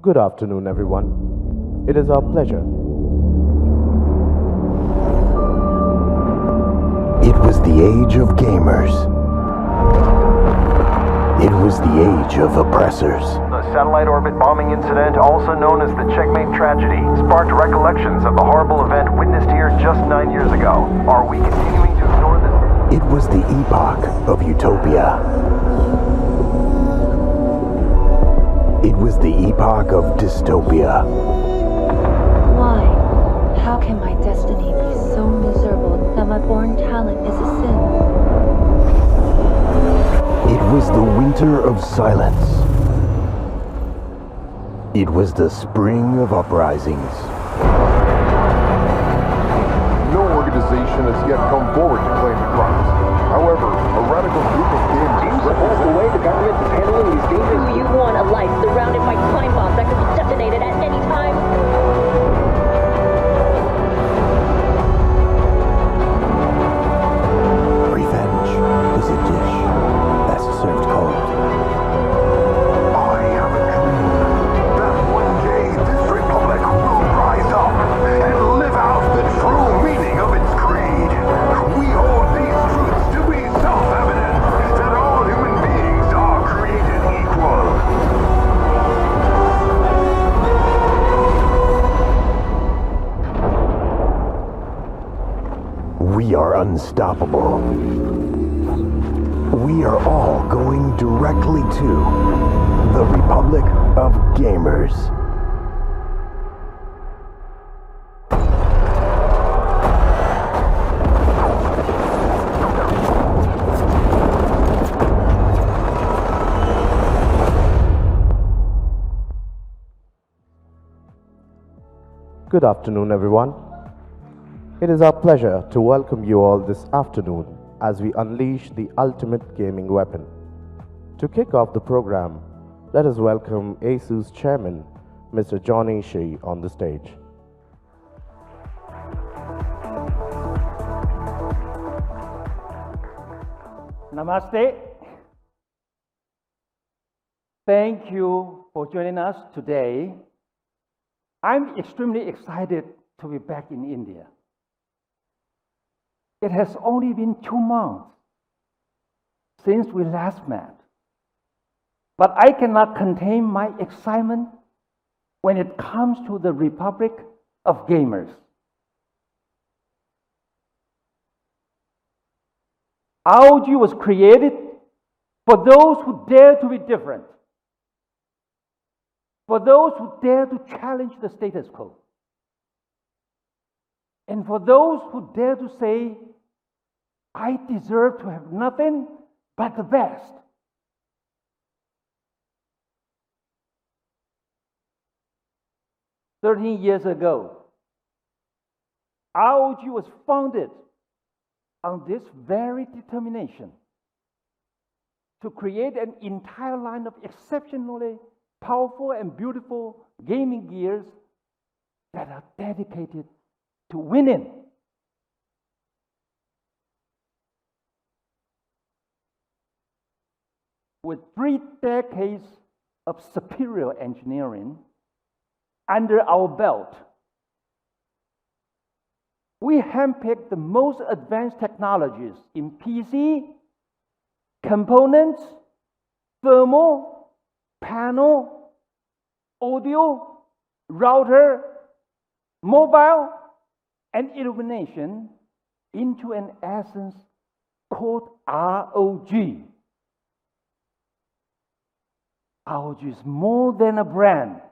Good afternoon, everyone. It is our pleasure. It was the age of gamers. It was the age of oppressors. The satellite orbit bombing incident, also known as the Checkmate tragedy, sparked recollections of the horrible event witnessed here just 9 years ago. Are we continuing to ignore this? It was the epoch of utopia. It was the epoch of dystopia. Why? How can my destiny be so miserable that my born talent is a sin? It was the winter of silence. It was the spring of uprisings. No organization has yet come forward to claim the crimes. However, a radical group of gamers That's the way the government is handling these dangerous. Do you want a life surrounded by time bombs that could be detonated at any time? Revenge is a dish that's served cold. I have a dream that one day this republic will rise up and live out the true meaning of its creed. We hold these truths to be self-evident, that all human beings are created equal. We are unstoppable. We are all going directly to the Republic of Gamers. Good afternoon, everyone. It is our pleasure to welcome you all this afternoon as we unleash the ultimate gaming weapon. To kick off the program, let us welcome ASUS Chairman, Mr. John Ishii, on the stage. Namaste. Thank you for joining us today. I'm extremely excited to be back in India. It has only been 2 months since we last met, but I cannot contain my excitement when it comes to the Republic of Gamers. ROG was created for those who dare to be different, for those who dare to challenge the status quo, and for those who dare to say, I deserve to have nothing but the best. "13 years ago, ROG was founded on this very determination to create an entire line of exceptionally powerful and beautiful gaming gears that are dedicated to winning. With 3 decades of superior engineering under our belt, we handpicked the most advanced technologies in PC, components, thermal, panel, audio, router, mobile, and illumination into an essence called ROG. ROG is more than a brand.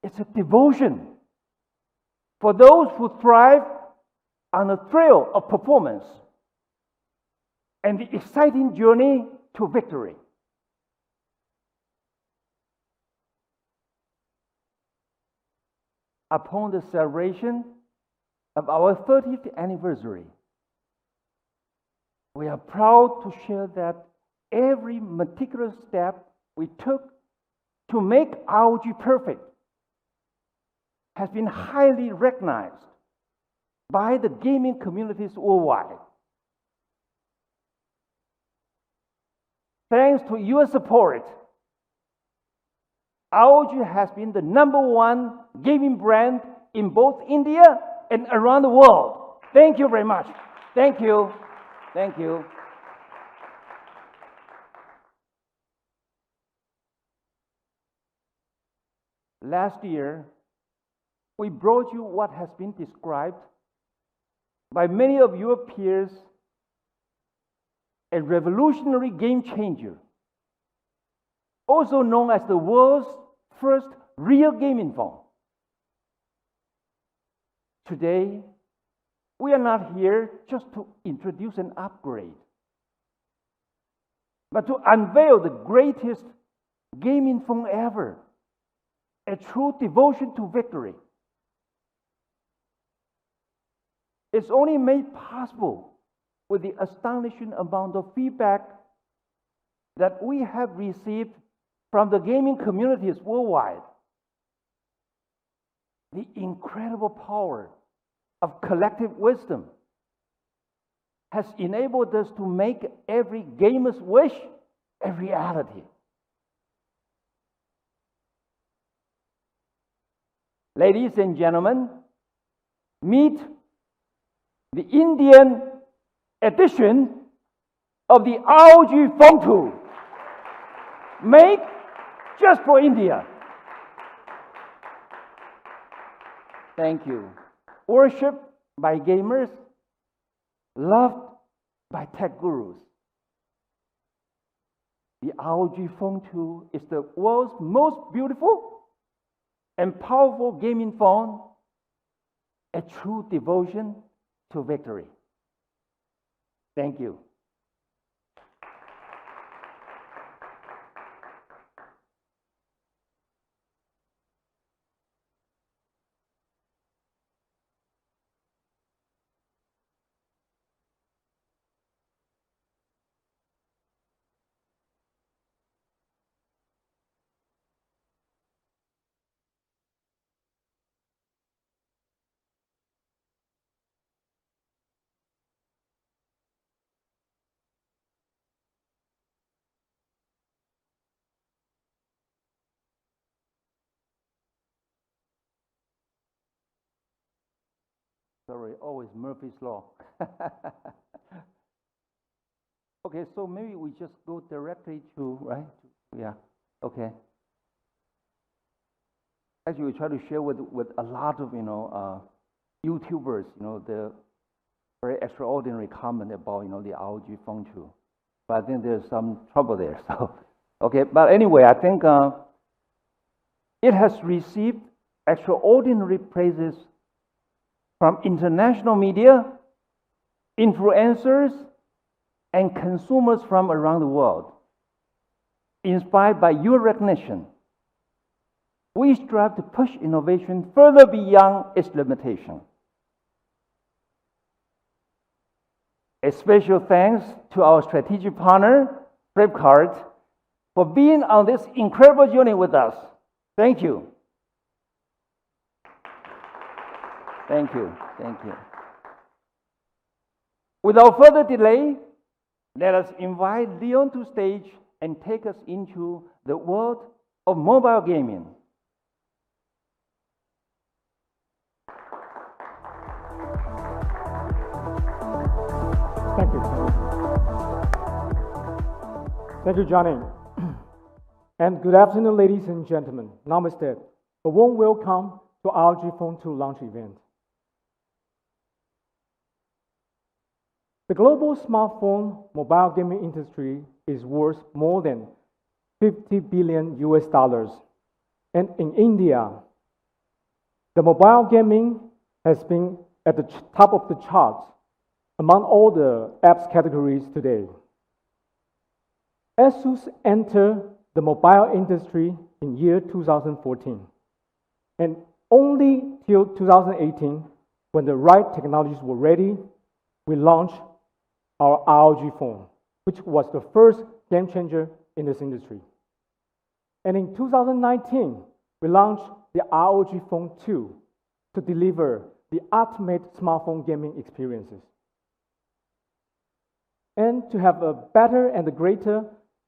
It's a devotion for those who thrive on the thrill of performance and the exciting journey to victory. Upon the celebration of our 30th anniversary, we are proud to share that every meticulous step we took to make ROG perfect has been highly recognized by the gaming communities worldwide. Thanks to your support, ROG has been the #1 gaming brand in both India and around the world. Thank you very much. Thank you. Thank you. Last year, we brought you what has been described by many of your peers a revolutionary game changer, also known as the world's first real gaming phone. Today, we are not here just to introduce an upgrade, but to unveil the greatest gaming phone ever, a true devotion to victory. It's only made possible with the astonishing amount of feedback that we have received from the gaming communities worldwide. The incredible power of collective wisdom has enabled us to make every gamer's wish a reality. Ladies and gentlemen, meet the Indian edition of the ROG Phone II, made just for India. Thank you. Worshipped by gamers, loved by tech gurus. The ROG Phone II is the world's most beautiful and powerful gaming phone, a true devotion to victory. Thank you. Sorry, always Murphy's Law. Okay, so maybe we just go directly to, right? Yeah, okay. Actually, we try to share with a lot of, YouTubers, the very extraordinary comment about, the ROG Phone II. But I think there's some trouble there, so. Okay, but anyway, I think it has received extraordinary praises from international media, influencers, and consumers from around the world. Inspired by your recognition, we strive to push innovation further beyond its limitation. A special thanks to our strategic partner, Flipkart, for being on this incredible journey with us. Thank you. Thank you. Thank you. Without further delay, let us invite Leon to stage and take us into the world of mobile gaming. Thank you. Thank you, Johnny. And good afternoon, ladies and gentlemen. Namaste. A warm welcome to ROG Phone II launch event. The global smartphone mobile gaming industry is worth more than $50 billion. And in India, the mobile gaming has been at the top of the charts among all the apps categories today. ASUS entered the mobile industry in year 2014, and only till 2018, when the right technologies were ready, we launched our ROG phone, which was the first game changer in this industry. And in 2019, we launched the ROG Phone II to deliver the ultimate smartphone gaming experiences. And to have a better and a greater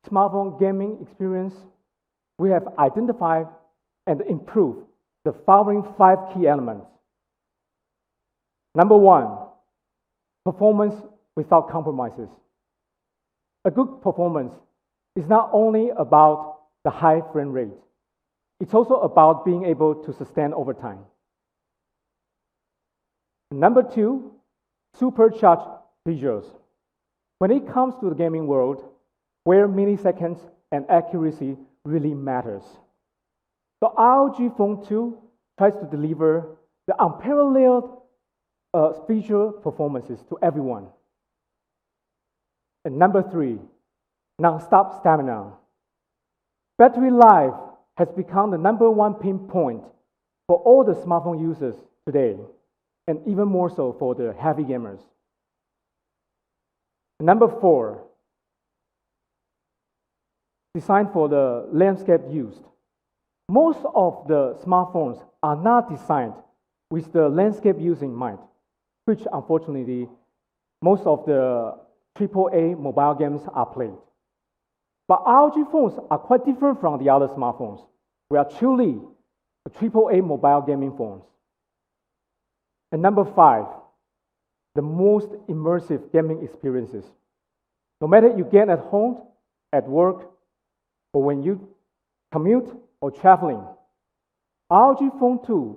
smartphone gaming experience, we have identified and improve the following 5 key elements. Number 1, performance without compromises. A good performance is not only about the high frame rate, it's also about being able to sustain over time. Number 2, supercharged visuals. When it comes to the gaming world, where milliseconds and accuracy really matters, the ROG Phone II tries to deliver the unparalleled visual performances to everyone. And number 3, non-stop stamina. Battery life has become the number 1 pinpoint for all the smartphone users today, and even more so for the heavy gamers. Number 4, designed for the landscape used. Most of the smartphones are not designed with the landscape use in mind, which unfortunately most of the AAA mobile games are played. But ROG phones are quite different from the other smartphones. We are truly AAA mobile gaming phones. And number 5, the most immersive gaming experiences. No matter you get at home, at work, or when you commute or traveling, ROG Phone II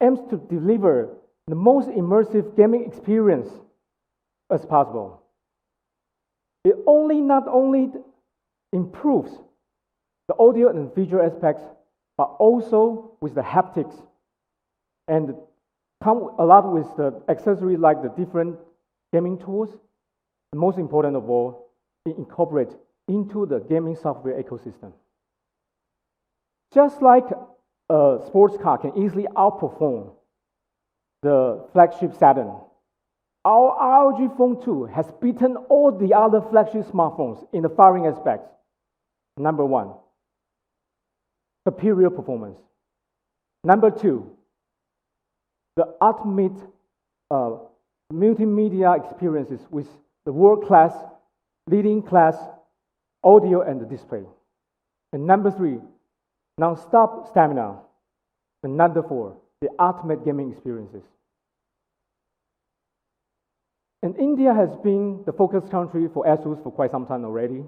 aims to deliver the most immersive gaming experience as possible. It not only improves the audio and visual aspects, but also with the haptics, and come a lot with the accessories like the different gaming tools. And most important of all, it incorporates into the gaming software ecosystem. Just like a sports car can easily outperform the flagship Saturn, our ROG Phone II has beaten all the other flagship smartphones in the following aspects. Number 1, superior performance. Number 2, the ultimate multimedia experiences with the world-class, leading-class audio and the display. And number 3, non-stop stamina. And number 4, the ultimate gaming experiences. And India has been the focus country for ASUS for quite some time already.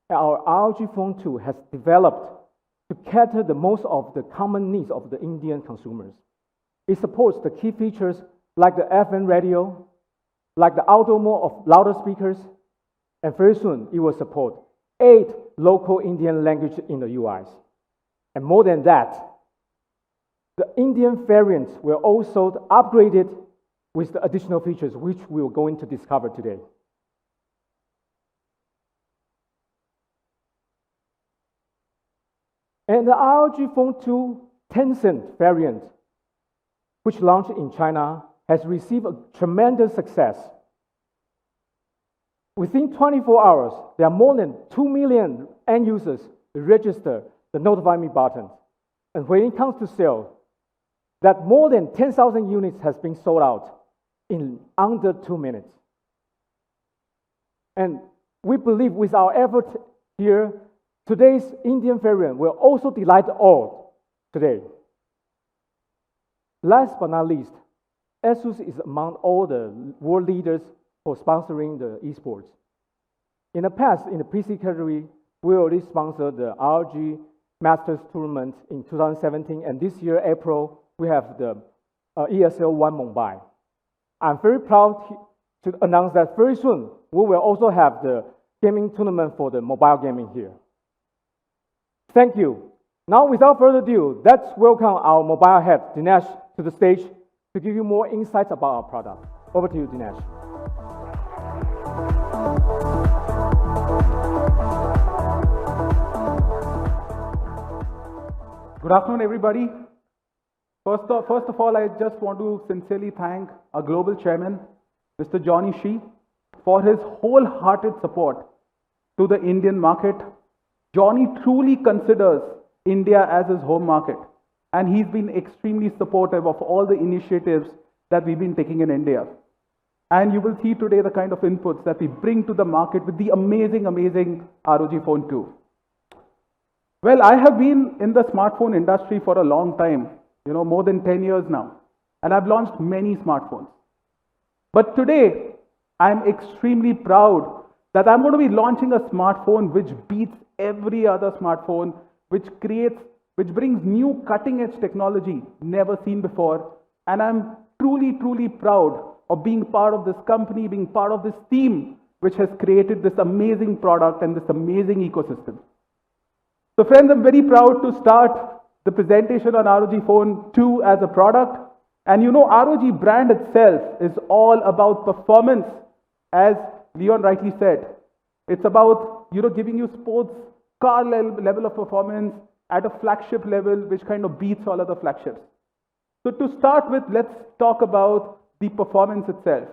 Our ROG Phone II has developed to cater the most of the common needs of the Indian consumers. It supports the key features like the FM radio, like the auto mode of louder speakers, and very soon it will support 8 local Indian languages in the UIs. And more than that, the Indian variants were also upgraded with the additional features which we are going to discover today. And the ROG Phone II Tencent variant, which launched in China, has received a tremendous success. Within 24 hours, there are more than 2 million end users who register the Notify Me button. And when it comes to sale, that more than 10,000 units has been sold out in under 2 minutes. And we believe with our effort here, today's Indian variant will also delight all today. Last but not least, ASUS is among all the world leaders for sponsoring the esports. In the past, in the PC category, we already sponsored the ROG Masters Tournament in 2017, and this year, April, we have the ESL One Mumbai. I'm very proud to announce that very soon, we will also have the gaming tournament for the mobile gaming here. Thank you. Now, without further ado, let's welcome our mobile head, Dinesh, to the stage to give you more insights about our product. Over to you, Dinesh. Good afternoon, everybody. First of all, I just want to sincerely thank our global chairman, Mr. Johnny Shee, for his wholehearted support to the Indian market. Johnny truly considers India as his home market, and he's been extremely supportive of all the initiatives that we've been taking in India. And you will see today the kind of inputs that we bring to the market with the amazing ROG Phone II. Well, I have been in the smartphone industry for a long time, more than 10 years now, and I've launched many smartphones. But today, I'm extremely proud that I'm going to be launching a smartphone which beats every other smartphone, which brings new cutting edge technology never seen before. And I'm truly, truly proud of being part of this company, being part of this team, which has created this amazing product and this amazing ecosystem. So friends, I'm very proud to start the presentation on ROG Phone II as a product. And ROG brand itself is all about performance, as Leon rightly said. It's about, giving you sports car level of performance at a flagship level, which kind of beats all other flagships. So to start with, let's talk about the performance itself.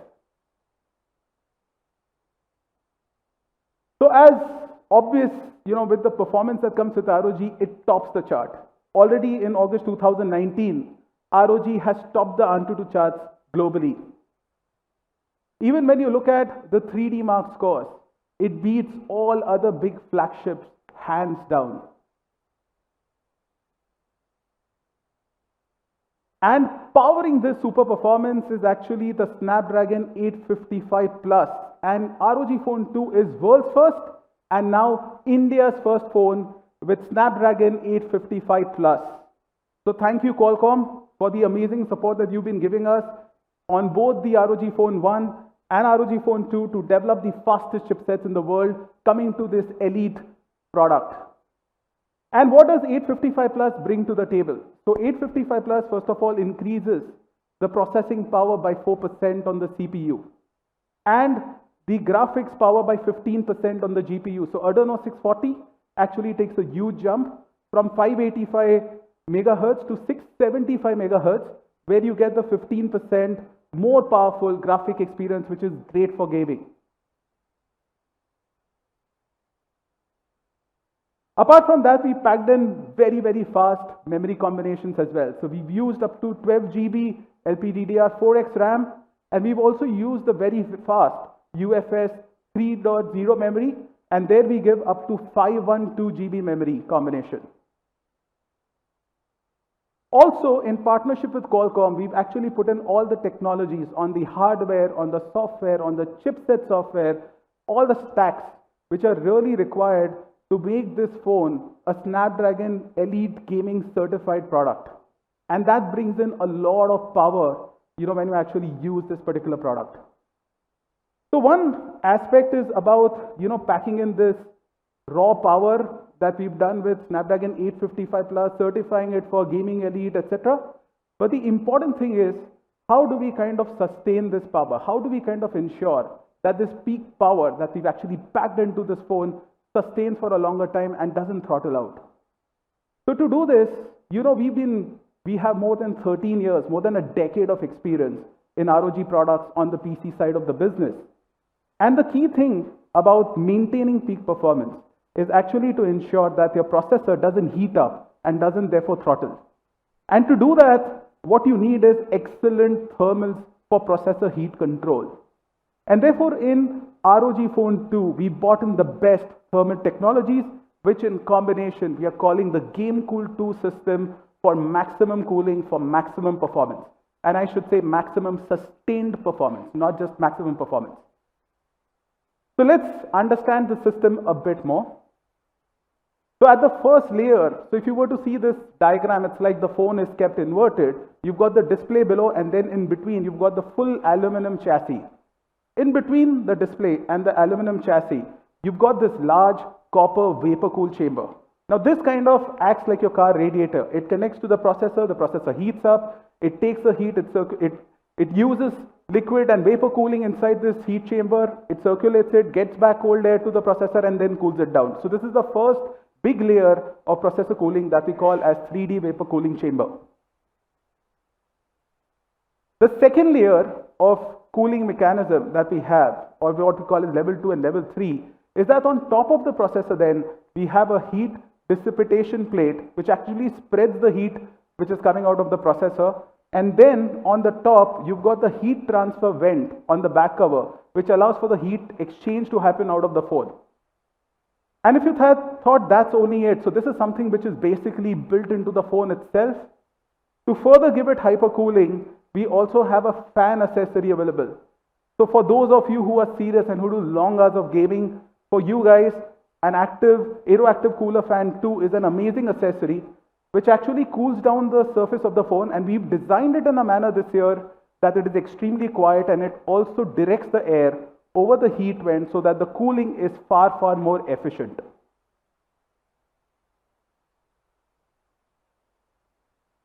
So as obvious, with the performance that comes with ROG, it tops the chart. Already in August 2019, ROG has topped the Antutu charts globally. Even when you look at the 3D Mark scores, it beats all other big flagships hands down. And powering this super performance is actually the Snapdragon 855 Plus. And ROG Phone II is world's first and now India's first phone with Snapdragon 855 Plus. So thank you, Qualcomm, for the amazing support that you've been giving us on both the ROG Phone I and ROG Phone II to develop the fastest chipsets in the world coming to this elite product. And what does 855 Plus bring to the table? So 855 Plus, first of all, increases the processing power by 4% on the CPU and the graphics power by 15% on the GPU. So Adreno 640 actually takes a huge jump from 585 megahertz to 675 megahertz, where you get the 15% more powerful graphic experience, which is great for gaming. Apart from that, we packed in very, very fast memory combinations as well. So we've used up to 12 GB LPDDR4X RAM, and we've also used the very fast UFS 3.0 memory, and there we give up to 512 GB memory combination. Also, in partnership with Qualcomm, we've actually put in all the technologies on the hardware, on the software, on the chipset software, all the stacks which are really required to make this phone a Snapdragon Elite Gaming certified product. And that brings in a lot of power, when you actually use this particular product. So one aspect is about, packing in this raw power that we've done with Snapdragon 855 Plus, certifying it for Gaming Elite, etc. But the important thing is, how do we kind of sustain this power? How do we kind of ensure that this peak power that we've actually packed into this phone sustains for a longer time and doesn't throttle out? So to do this, we have more than 13 years, more than a decade of experience in ROG products on the PC side of the business. And the key thing about maintaining peak performance is actually to ensure that your processor doesn't heat up and doesn't therefore throttle. And to do that, what you need is excellent thermals for processor heat control. And therefore, in ROG Phone II, we brought in the best thermal technologies, which in combination we are calling the GameCool 2 system for maximum cooling, for maximum performance. And I should say maximum sustained performance, not just maximum performance. So let's understand the system a bit more. So at the first layer, so if you were to see this diagram, it's like the phone is kept inverted. You've got the display below, and then in between, you've got the full aluminum chassis. In between the display and the aluminum chassis, you've got this large copper vapor cool chamber. Now this kind of acts like your car radiator. It connects to the processor heats up, it takes the heat, it uses liquid and vapor cooling inside this heat chamber, it circulates it, gets back cold air to the processor and then cools it down. So this is the first big layer of processor cooling that we call as 3D vapor cooling chamber. The second layer of cooling mechanism that we have, or what we call is level 2 and level 3, is that on top of the processor then we have a heat dissipation plate which actually spreads the heat which is coming out of the processor, and then on the top you've got the heat transfer vent on the back cover which allows for the heat exchange to happen out of the phone. And if you thought that's only it, so this is something which is basically built into the phone itself. To further give it hypercooling, we also have a fan accessory available. So for those of you who are serious and who do long hours of gaming, for you guys, an Aeroactive Cooler Fan 2 is an amazing accessory which actually cools down the surface of the phone, and we've designed it in a manner this year that it is extremely quiet, and it also directs the air over the heat vent so that the cooling is far, far more efficient.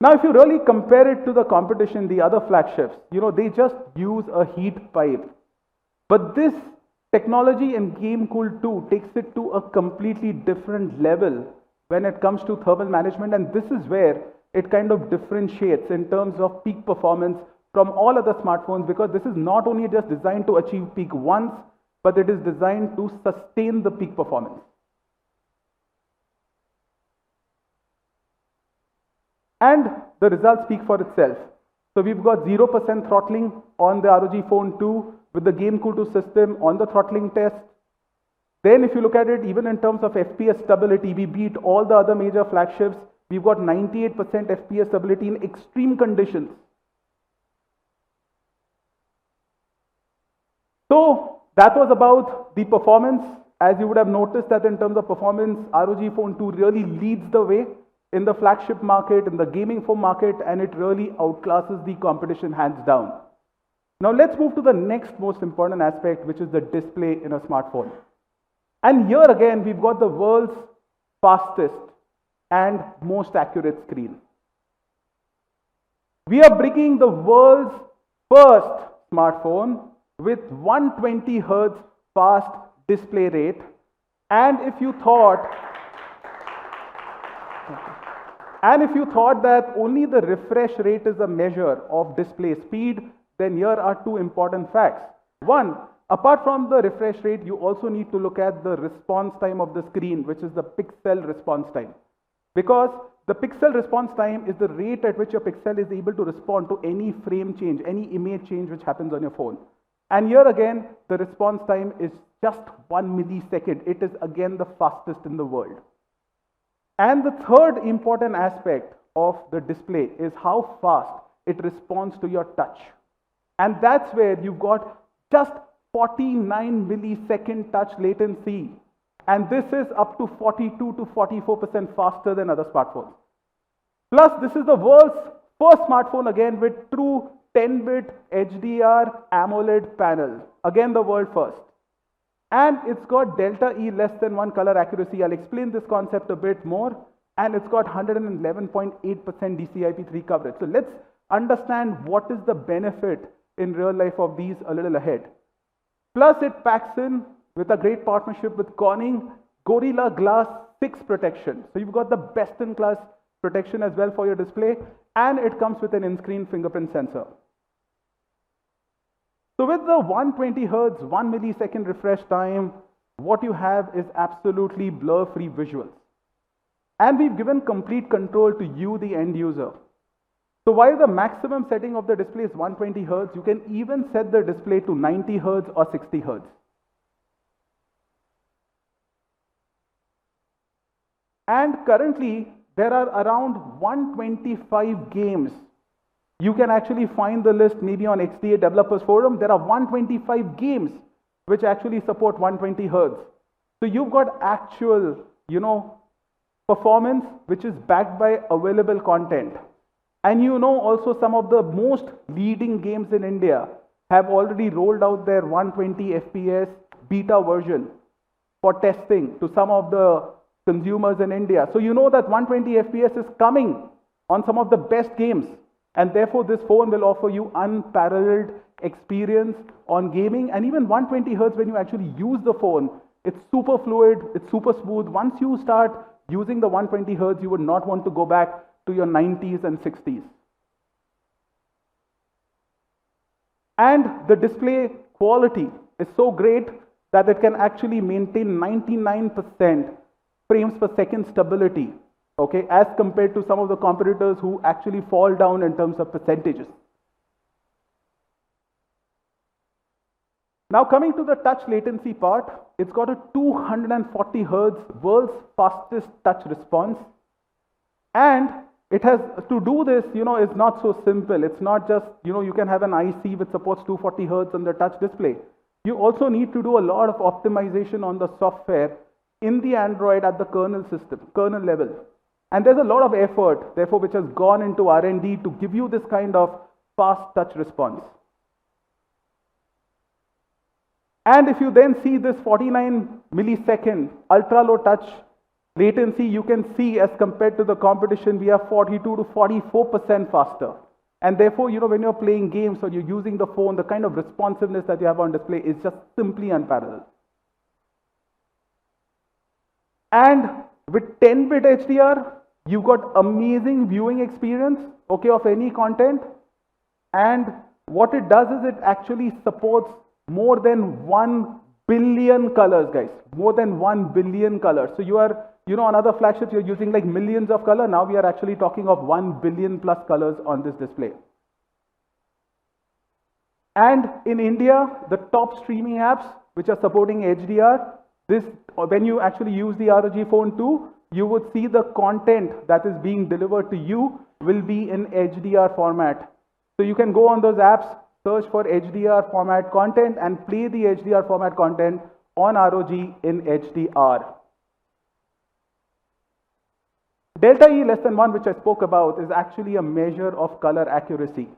Now, if you really compare it to the competition, the other flagships, they just use a heat pipe. But this technology in GameCool 2 takes it to a completely different level when it comes to thermal management, and this is where it kind of differentiates in terms of peak performance from all other smartphones, because this is not only just designed to achieve peak once, but it is designed to sustain the peak performance. And the results speak for itself. So we've got 0% throttling on the ROG Phone 2 with the GameCool 2 system on the throttling test. Then if you look at it, even in terms of FPS stability, we beat all the other major flagships. We've got 98% FPS stability in extreme conditions. So that was about the performance. As you would have noticed that in terms of performance, ROG Phone 2 really leads the way in the flagship market, in the gaming phone market, and it really outclasses the competition hands down. Now let's move to the next most important aspect, which is the display in a smartphone. And here again, we've got the world's fastest and most accurate screen. We are bringing the world's first smartphone with 120 Hz fast display rate. And if you thought that only the refresh rate is a measure of display speed, then here are two important facts. One, apart from the refresh rate, you also need to look at the response time of the screen, which is the pixel response time. Because the pixel response time is the rate at which your pixel is able to respond to any frame change, any image change which happens on your phone. And here again, the response time is just 1 millisecond. It is again the fastest in the world. And the third important aspect of the display is how fast it responds to your touch. And that's where you've got just 49 millisecond touch latency. And this is up to 42 to 44% faster than other smartphones. Plus, this is the world's first smartphone again with true 10-bit HDR AMOLED panel. Again, the world first. And it's got delta E less than 1 color accuracy. I'll explain this concept a bit more. And it's got 111.8% DCI-P3 coverage. So let's understand what is the benefit in real life of these a little ahead. Plus, it packs in with a great partnership with Corning Gorilla Glass 6 protection. So you've got the best-in-class protection as well for your display. And it comes with an in-screen fingerprint sensor. So with the 120 Hz, 1 millisecond refresh time, what you have is absolutely blur-free visuals. And we've given complete control to you, the end user. So while the maximum setting of the display is 120 Hz, you can even set the display to 90 Hz or 60 Hz. And currently, there are around 125 games. You can actually find the list maybe on XDA Developers Forum. There are 125 games which actually support 120 Hz. So you've got actual, performance which is backed by available content. And also some of the most leading games in India have already rolled out their 120 FPS beta version for testing to some of the consumers in India. So that 120 FPS is coming on some of the best games. And therefore, this phone will offer you unparalleled experience on gaming. And even 120 Hz, when you actually use the phone, it's super fluid, it's super smooth. Once you start using the 120 Hz, you would not want to go back to your 90s and 60s. And the display quality is so great that it can actually maintain 99% frames per second stability, okay, as compared to some of the competitors who actually fall down in terms of percentages. Now coming to the touch latency part, it's got a 240 Hertz world's fastest touch response. And it has, to do this, it's not so simple. It's not just, you can have an IC which supports 240 Hertz on the touch display. You also need to do a lot of optimization on the software in the Android at the kernel level. And there's a lot of effort, therefore, which has gone into R&D to give you this kind of fast touch response. And if you then see this 49 millisecond ultra low touch latency, you can see as compared to the competition, we are 42 to 44% faster. And therefore, when you're playing games or you're using the phone, the kind of responsiveness that you have on display is just simply unparalleled. And with 10-bit HDR, you've got amazing viewing experience, okay, of any content. And what it does is it actually supports more than 1 billion colors, guys. More than 1 billion colors. So you are, on other flagships, you're using like millions of colors. Now we are actually talking of 1 billion plus colors on this display. And in India, the top streaming apps which are supporting HDR, when you actually use the ROG Phone II, you would see the content that is being delivered to you will be in HDR format. So you can go on those apps, search for HDR format content and play the HDR format content on ROG in HDR. Delta E less than 1, which I spoke about, is actually a measure of color accuracy.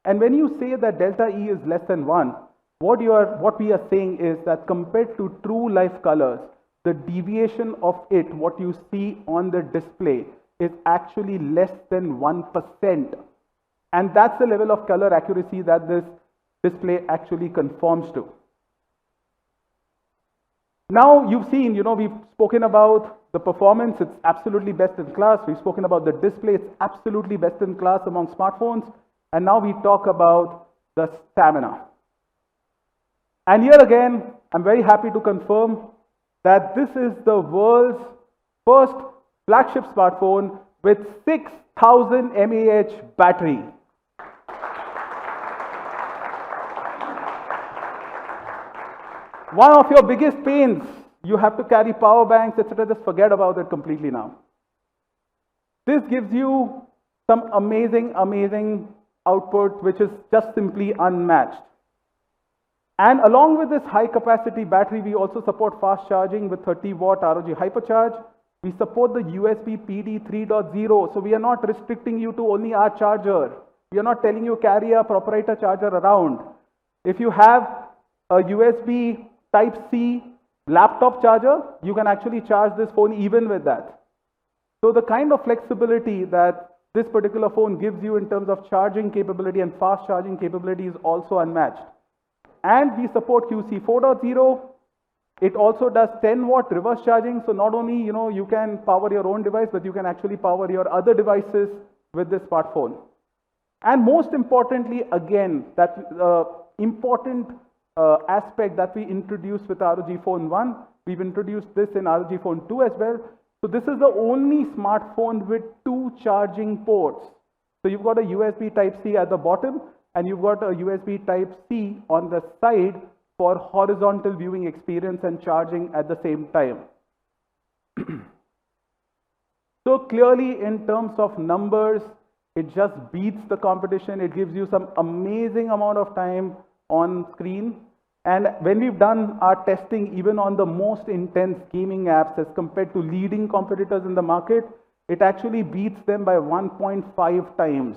And when you say that delta E is less than 1, what we are saying is that compared to true life colors, the deviation of it, what you see on the display, is actually less than 1%. And that's the level of color accuracy that this display actually conforms to. Now you've seen, we've spoken about the performance, it's absolutely best in class. We've spoken about the display, it's absolutely best in class among smartphones. And now we talk about the stamina. And here again, I'm very happy to confirm that this is the world's first flagship smartphone with 6000 mAh battery. One of your biggest pains, you have to carry power banks, etc. Just forget about it completely now. This gives you some amazing output, which is just simply unmatched. And along with this high capacity battery, we also support fast charging with 30 watt ROG Hypercharge. We support the USB PD 3.0. So we are not restricting you to only our charger. We are not telling you carry a proprietor charger around. If you have a USB Type-C laptop charger, you can actually charge this phone even with that. So the kind of flexibility that this particular phone gives you in terms of charging capability and fast charging capability is also unmatched. And we support QC 4.0. It also does 10 watt reverse charging. So not only, you can power your own device, but you can actually power your other devices with this smartphone. And most importantly, again, that important aspect that we introduced with ROG Phone I, we've introduced this in ROG Phone II as well. So this is the only smartphone with 2 charging ports. So you've got a USB Type-C at the bottom and you've got a USB Type-C on the side for horizontal viewing experience and charging at the same time. So clearly in terms of numbers, it just beats the competition. It gives you some amazing amount of time on screen. And when we've done our testing, even on the most intense gaming apps as compared to leading competitors in the market, it actually beats them by 1.5 times.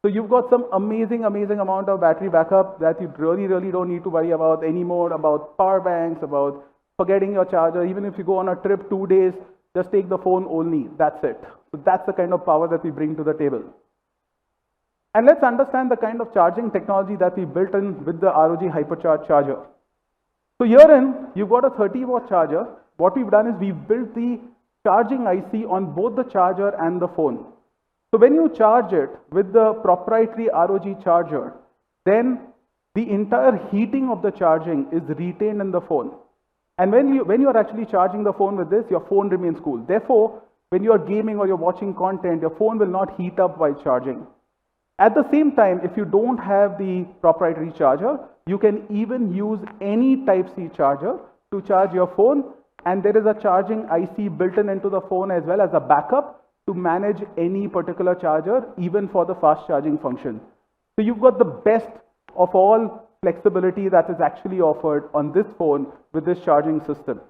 So you've got some amazing amount of battery backup that you really don't need to worry about anymore, about power banks, about forgetting your charger. Even if you go on a trip 2 days, just take the phone only, that's it. So that's the kind of power that we bring to the table. And let's understand the kind of charging technology that we built in with the ROG Hypercharge charger. So herein, you've got a 30 watt charger. What we've done is we've built the charging IC on both the charger and the phone. So when you charge it with the proprietary ROG charger, then the entire heating of the charging is retained in the phone. And when you are actually charging the phone with this, your phone remains cool. Therefore, when you are gaming or you're watching content, your phone will not heat up while charging. At the same time, if you don't have the proprietary charger, you can even use any Type-C charger to charge your phone, and there is a charging IC built into the phone as well as a backup to manage any particular charger, even for the fast charging function. So you've got the best of all flexibility that is actually offered on this phone with this charging system.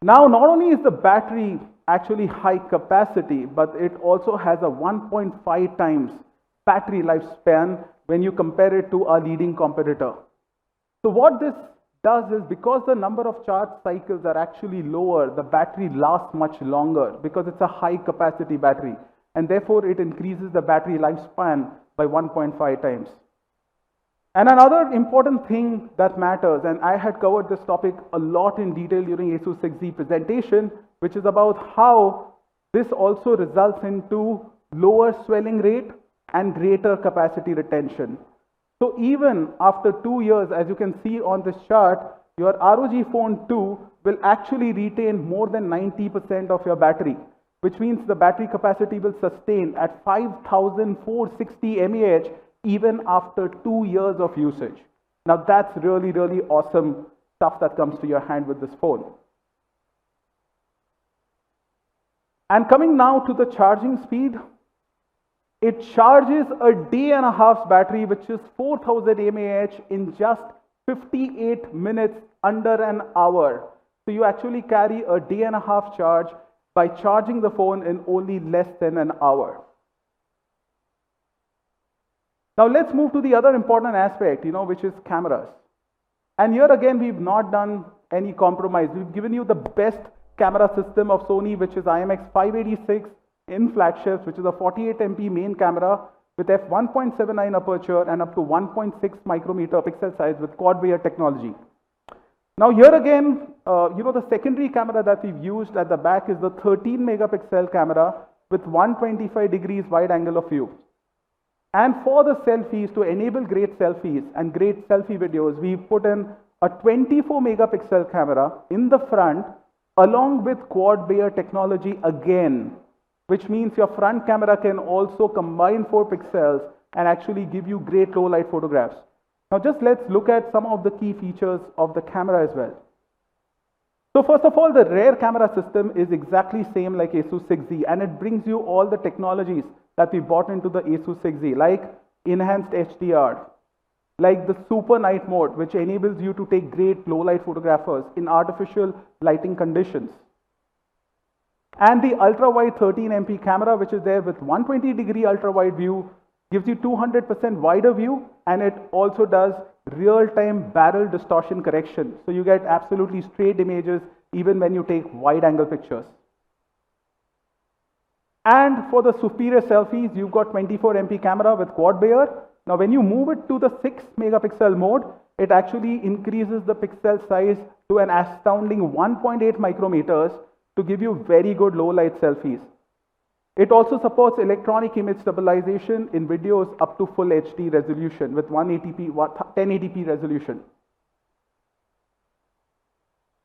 Now, not only is the battery actually high capacity, but it also has a 1.5 times battery lifespan when you compare it to our leading competitor. So what this does is, because the number of charge cycles are actually lower, the battery lasts much longer because it's a high capacity battery, and therefore it increases the battery lifespan by 1.5 times. And another important thing that matters, and I had covered this topic a lot in detail during ASUS 6Z presentation, which is about how this also results into lower swelling rate and greater capacity retention. So even after 2 years, as you can see on this chart, your ROG Phone II will actually retain more than 90% of your battery, which means the battery capacity will sustain at 5,460 mAh even after 2 years of usage. Now that's really, really awesome stuff that comes to your hand with this phone. And coming now to the charging speed, it charges a day and a half's battery, which is 4,000 mAh in just 58 minutes, under an hour. So you actually carry a day and a half charge by charging the phone in only less than an hour. Now let's move to the other important aspect, which is cameras. And here again, we've not done any compromise. We've given you the best camera system of Sony, which is IMX586 in flagships, which is a 48 MP main camera with f1.79 aperture and up to 1.6 micrometer pixel size with quad Bayer technology. Now here again, the secondary camera that we've used at the back is the 13 megapixel camera with 125 degrees wide angle of view. And for the selfies, to enable great selfies and great selfie videos, we've put in a 24 megapixel camera in the front along with quad Bayer technology again, which means your front camera can also combine 4 pixels and actually give you great low light photographs. Now just let's look at some of the key features of the camera as well. So first of all, the rear camera system is exactly same like ASUS 6Z, and it brings you all the technologies that we brought into the ASUS 6Z, like enhanced HDR, like the super night mode, which enables you to take great low light photographers in artificial lighting conditions. And the ultra wide 13 MP camera, which is there with 120 degree ultra wide view, gives you 200% wider view, and it also does real-time barrel distortion correction. So you get absolutely straight images even when you take wide angle pictures. And for the superior selfies, you've got 24 MP camera with quad Bayer. Now when you move it to the 6 megapixel mode, it actually increases the pixel size to an astounding 1.8 micrometers to give you very good low light selfies. It also supports electronic image stabilization in videos up to full HD resolution with 1080p resolution.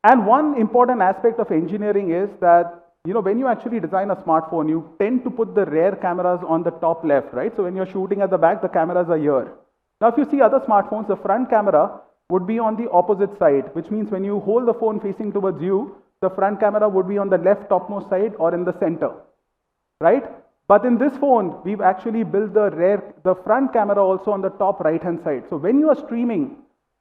And one important aspect of engineering is that, when you actually design a smartphone, you tend to put the rear cameras on the top left, right? So when you're shooting at the back, the cameras are here. Now, if you see other smartphones, the front camera would be on the opposite side, which means when you hold the phone facing towards you, the front camera would be on the left topmost side or in the center, right? But in this phone, we've actually built the front camera also on the top right-hand side. So when you are streaming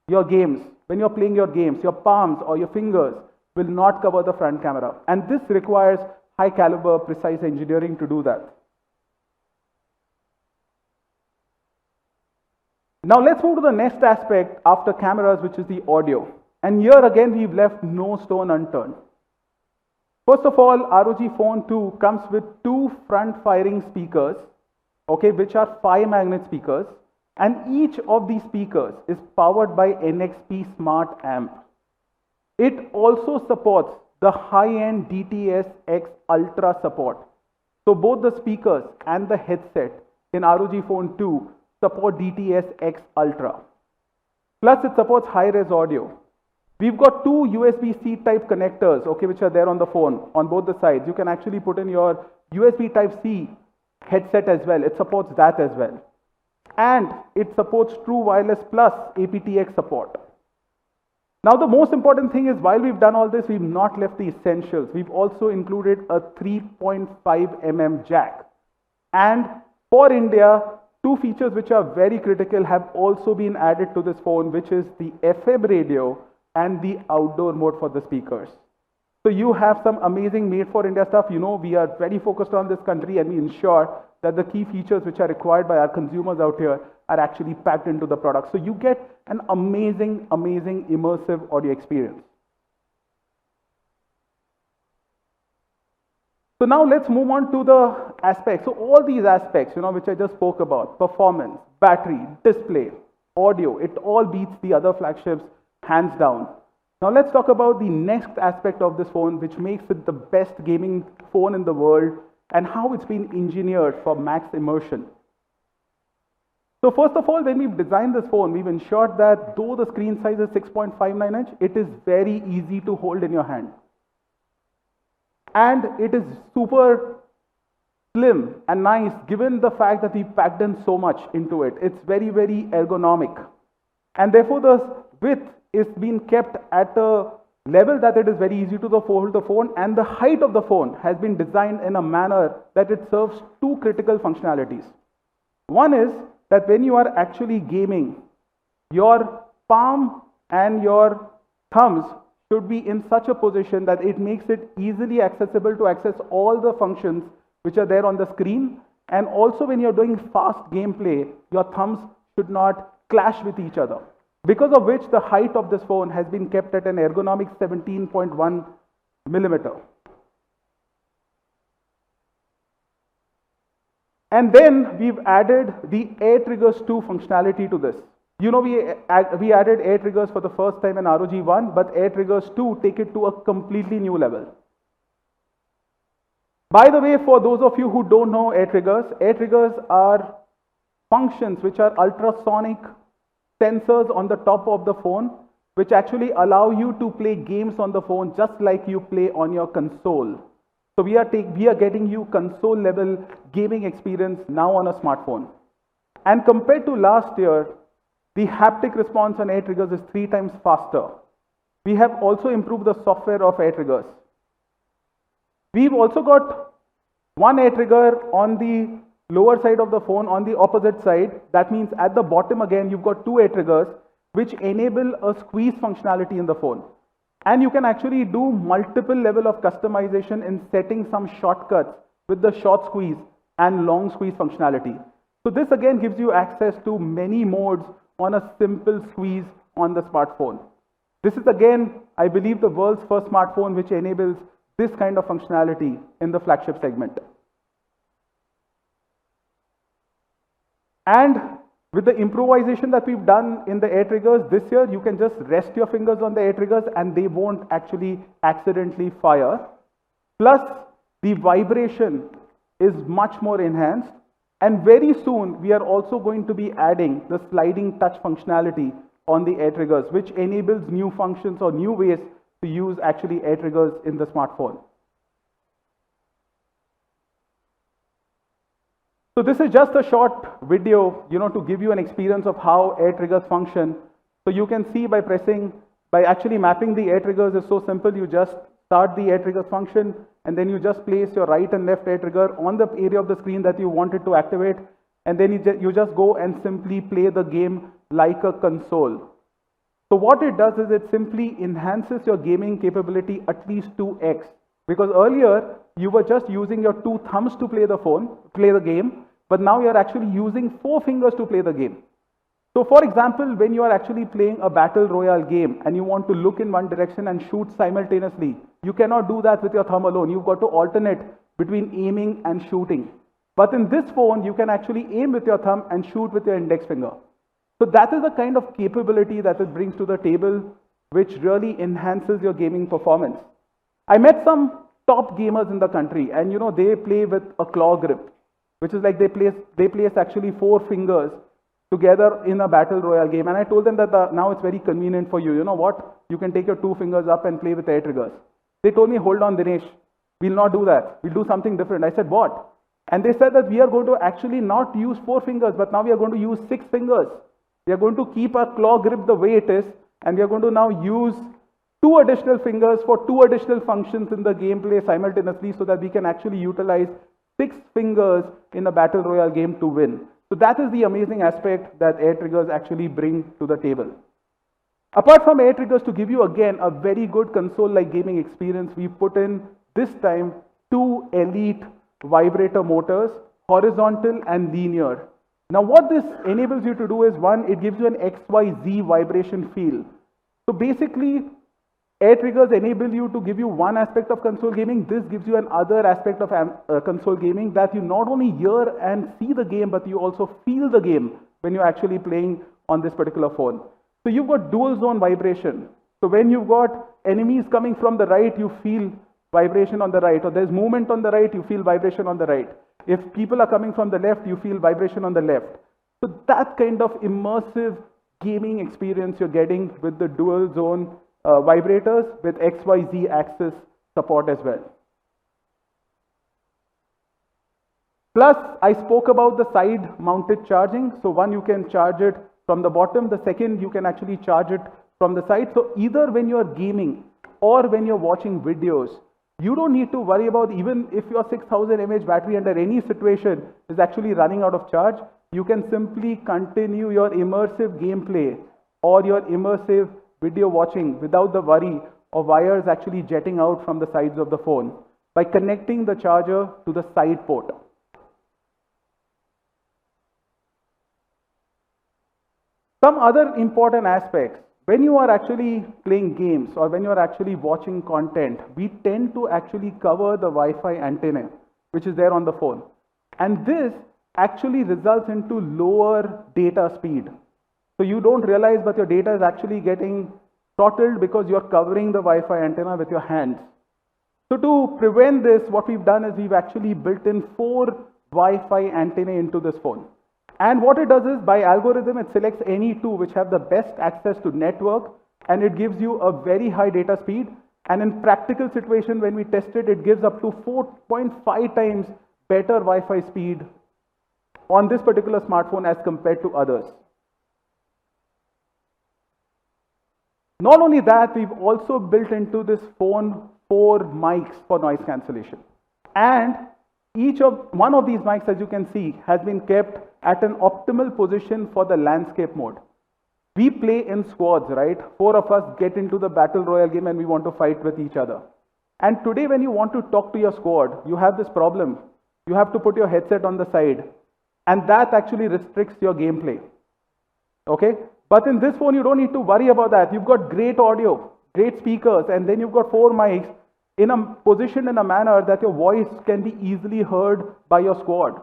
your games, when you're playing your games, your palms or your fingers will not cover the front camera. And this requires high caliber, precise engineering to do that. Now let's move to the next aspect after cameras, which is the audio. And here again, we've left no stone unturned. First of all, ROG Phone II comes with 2 front-firing speakers, which are 5-magnet speakers, and each of these speakers is powered by NXP Smart Amp. It also supports the high-end DTS-X Ultra support. So both the speakers and the headset in ROG Phone II support DTS-X Ultra. Plus, it supports high-res audio. We've got 2 USB-C type connectors, which are there on the phone on both the sides. You can actually put in your USB Type-C headset as well. It supports that as well. And it supports True Wireless Plus aptX support. Now, the most important thing is, while we've done all this, we've not left the essentials. We've also included a 3.5 jack. And for India, two features which are very critical have also been added to this phone, which is the FM radio and the outdoor mode for the speakers. So you have some amazing made for India stuff. You know, we are very focused on this country, and we ensure that the key features which are required by our consumers out here are actually packed into the product. So you get an amazing, amazing immersive audio experience. So now let's move on to the aspects. So all these aspects, which I just spoke about, performance, battery, display, audio, it all beats the other flagships hands down. Now let's talk about the next aspect of this phone, which makes it the best gaming phone in the world, and how it's been engineered for max immersion. So first of all, when we've designed this phone, we've ensured that though the screen size is 6.59 inch, it is very easy to hold in your hand. And it is super slim and nice, given the fact that we packed in so much into it. It's very, very ergonomic. And therefore, the width is being kept at a level that it is very easy to hold the phone, and the height of the phone has been designed in a manner that it serves two critical functionalities. One is that when you are actually gaming, your palm and your thumbs should be in such a position that it makes it easily accessible to access all the functions which are there on the screen. And also, when you're doing fast gameplay, your thumbs should not clash with each other. Because of which the height of this phone has been kept at an ergonomic 17.1 millimeter. And then we've added the Air Triggers 2 functionality to this. We added Air Triggers for the first time in ROG 1, but Air Triggers 2 take it to a completely new level. By the way, for those of you who don't know Air Triggers are functions which are ultrasonic sensors on the top of the phone, which actually allow you to play games on the phone just like you play on your console. So we are getting you console level gaming experience now on a smartphone. And compared to last year, the haptic response on Air Triggers is 3 times faster. We have also improved the software of Air Triggers. We've also got one Air Trigger on the lower side of the phone on the opposite side. That means at the bottom again, you've got 2 Air Triggers which enable a squeeze functionality in the phone. And you can actually do multiple level of customization in setting some shortcuts with the short squeeze and long squeeze functionality. So this again gives you access to many modes on a simple squeeze on the smartphone. This is again, I believe, the world's first smartphone which enables this kind of functionality in the flagship segment. And with the improvisation that we've done in the Air Triggers this year, you can just rest your fingers on the Air Triggers and they won't actually accidentally fire. Plus, the vibration is much more enhanced. And very soon, we are also going to be adding the sliding touch functionality on the Air Triggers, which enables new functions or new ways to use actually Air Triggers in the smartphone. So this is just a short video, to give you an experience of how Air Triggers function. So you can see by actually mapping the Air Triggers is so simple. You just start the Air Triggers function, and then you just place your right and left Air Trigger on the area of the screen that you wanted to activate, and then you just go and simply play the game like a console. So what it does is it simply enhances your gaming capability at least 2x. Because earlier, you were just using your 2 thumbs to play the game, but now you're actually using 4 fingers to play the game. So for example, when you are actually playing a battle royale game and you want to look in one direction and shoot simultaneously, you cannot do that with your thumb alone. You've got to alternate between aiming and shooting. But in this phone, you can actually aim with your thumb and shoot with your index finger. So that is the kind of capability that it brings to the table, which really enhances your gaming performance. I met some top gamers in the country, and they play with a claw grip, which is like they place actually 4 fingers together in a battle royale game. And I told them that now it's very convenient for you. You know what? You can take your 2 fingers up and play with Air Triggers. They told me, hold on, Dinesh, we'll not do that. We'll do something different. I said, what? And they said that we are going to actually not use 4 fingers, but now we are going to use 6 fingers. We are going to keep our claw grip the way it is, and we are going to now use 2 additional fingers for 2 additional functions in the gameplay simultaneously so that we can actually utilize 6 fingers in a battle royale game to win. So that is the amazing aspect that air triggers actually bring to the table. Apart from air triggers, to give you again a very good console-like gaming experience, we put in this time 2 elite vibrator motors, horizontal and linear. Now what this enables you to do is, one, it gives you an XYZ vibration feel. So basically, air triggers enable you to give you one aspect of console gaming. This gives you another aspect of console gaming, that you not only hear and see the game, but you also feel the game when you're actually playing on this particular phone. So you've got dual zone vibration. So when you've got enemies coming from the right, you feel vibration on the right, or there's movement on the right, you feel vibration on the right. If people are coming from the left, you feel vibration on the left. So that kind of immersive gaming experience you're getting with the dual zone vibrators with XYZ axis support as well. Plus, I spoke about the side mounted charging. So one, you can charge it from the bottom. The second, you can actually charge it from the side. So either when you're gaming or when you're watching videos, you don't need to worry about, even if your 6000 mAh battery under any situation is actually running out of charge, you can simply continue your immersive gameplay or your immersive video watching without the worry of wires actually jetting out from the sides of the phone by connecting the charger to the side port. Some other important aspects. When you are actually playing games or when you are actually watching content, we tend to actually cover the Wi-Fi antenna, which is there on the phone. And this actually results into lower data speed. So you don't realize, but your data is actually getting throttled because you're covering the Wi-Fi antenna with your hands. So to prevent this, what we've done is we've actually built in 4 Wi-Fi antennae into this phone. And what it does is, by algorithm, it selects any 2 which have the best access to network, and it gives you a very high data speed. And in practical situation, when we tested, it gives up to 4.5 times better Wi-Fi speed on this particular smartphone as compared to others. Not only that, we've also built into this phone 4 mics for noise cancellation. And one of these mics, as you can see, has been kept at an optimal position for the landscape mode. We play in squads, right? 4 of us get into the battle royale game and we want to fight with each other. And today when you want to talk to your squad, you have this problem. You have to put your headset on the side, and that actually restricts your gameplay. Okay? But in this phone, you don't need to worry about that. You've got great audio, great speakers, and then you've got 4 mics in a position in a manner that your voice can be easily heard by your squad.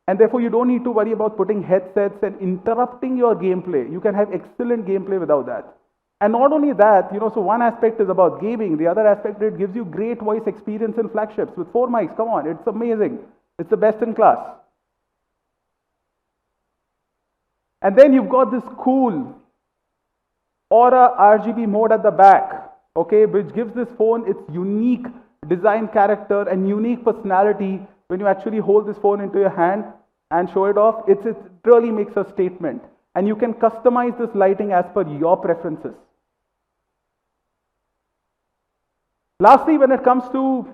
And therefore, you don't need to worry about putting headsets and interrupting your gameplay. You can have excellent gameplay without that. And not only that, so one aspect is about gaming. The other aspect, it gives you great voice experience in flagships with 4 mics. Come on, it's amazing. It's the best in class. And then you've got this cool Aura RGB mode at the back, okay, which gives this phone its unique design character and unique personality. When you actually hold this phone into your hand and show it off, it really makes a statement. And you can customize this lighting as per your preferences. Lastly, when it comes to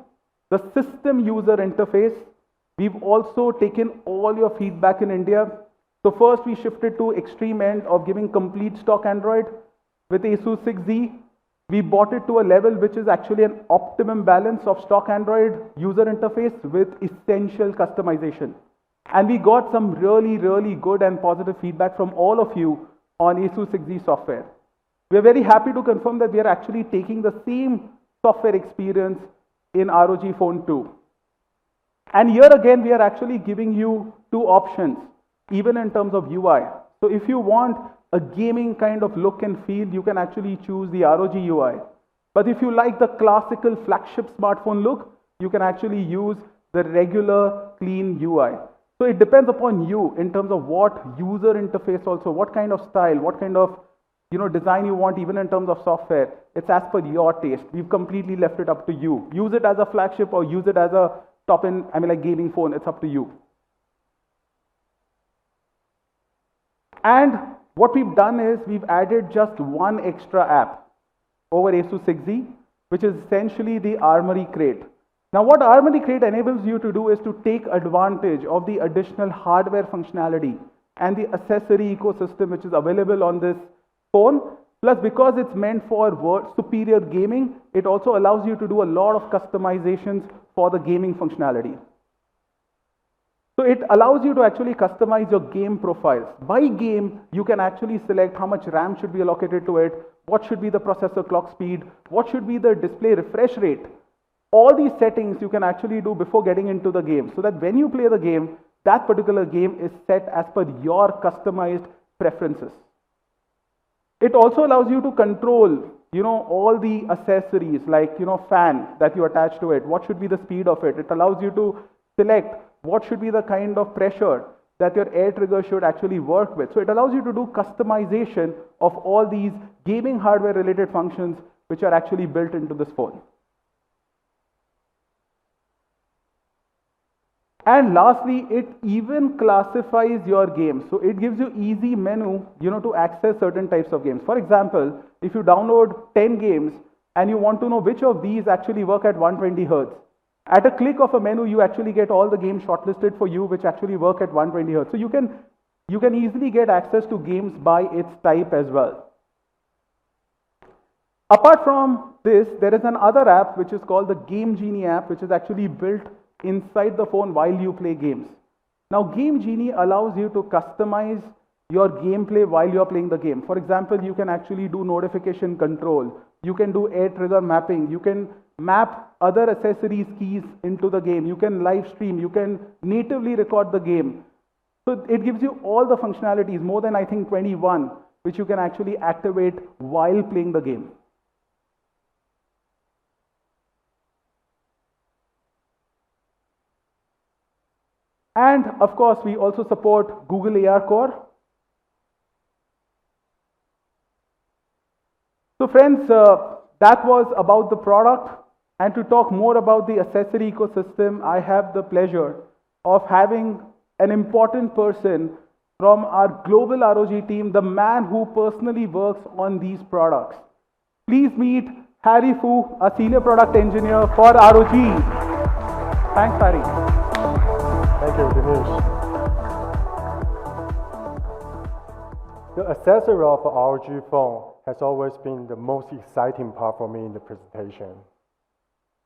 the system user interface, we've also taken all your feedback in India. So first we shifted to extreme end of giving complete stock Android with ASUS 6Z. We brought it to a level which is actually an optimum balance of stock Android user interface with essential customization. And we got some really, really good and positive feedback from all of you on ASUS 6Z software. We are very happy to confirm that we are actually taking the same software experience in ROG Phone II. And here again, we are actually giving you 2 options, even in terms of UI. So if you want a gaming kind of look and feel, you can actually choose the ROG UI. But if you like the classical flagship smartphone look, you can actually use the regular clean UI. So it depends upon you in terms of what user interface also, what kind of style, what kind of design you want, even in terms of software. It's as per your taste. We've completely left it up to you. Use it as a flagship or use it as a top-end, like gaming phone. It's up to you. And what we've done is we've added just one extra app over ASUS 6Z, which is essentially the Armory Crate. Now, what Armory Crate enables you to do is to take advantage of the additional hardware functionality and the accessory ecosystem which is available on this phone. Plus, because it's meant for superior gaming, it also allows you to do a lot of customizations for the gaming functionality. So it allows you to actually customize your game profiles. By game, you can actually select how much RAM should be allocated to it, what should be the processor clock speed, what should be the display refresh rate. All these settings you can actually do before getting into the game, so that when you play the game, that particular game is set as per your customized preferences. It also allows you to control, all the accessories like, fan that you attach to it, what should be the speed of it. It allows you to select what should be the kind of pressure that your air trigger should actually work with. So it allows you to do customization of all these gaming hardware related functions which are actually built into this phone. And lastly, it even classifies your games. So it gives you easy menu, to access certain types of games. For example, if you download 10 games and you want to know which of these actually work at 120 Hertz, at a click of a menu, you actually get all the games shortlisted for you which actually work at 120 Hertz. So you can easily get access to games by its type as well. Apart from this, there is another app which is called the Game Genie app, which is actually built inside the phone while you play games. Now, Game Genie allows you to customize your gameplay while you're playing the game. For example, you can actually do notification control, you can do air trigger mapping, you can map other accessories keys into the game, you can live stream, you can natively record the game. So it gives you all the functionalities, more than I think 21, which you can actually activate while playing the game. And of course, we also support Google AR Core. So friends, that was about the product. And to talk more about the accessory ecosystem, I have the pleasure of having an important person from our global ROG team, the man who personally works on these products. Please meet Harry Fu, a senior product engineer for ROG. Thanks, Harry. Thank you, Dinesh. The accessory of ROG phone has always been the most exciting part for me in the presentation.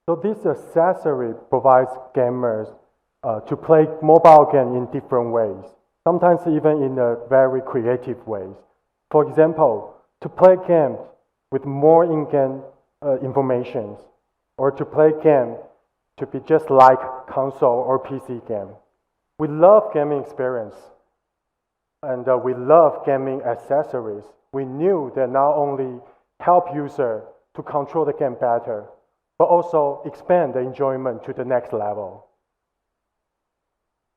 So this accessory provides gamers to play mobile games in different ways, sometimes even in a very creative ways. For example, to play games with more in-game information, or to play game to be just like console or PC game. We love gaming experience, and we love gaming accessories. We knew that not only help user to control the game better, but also expand the enjoyment to the next level.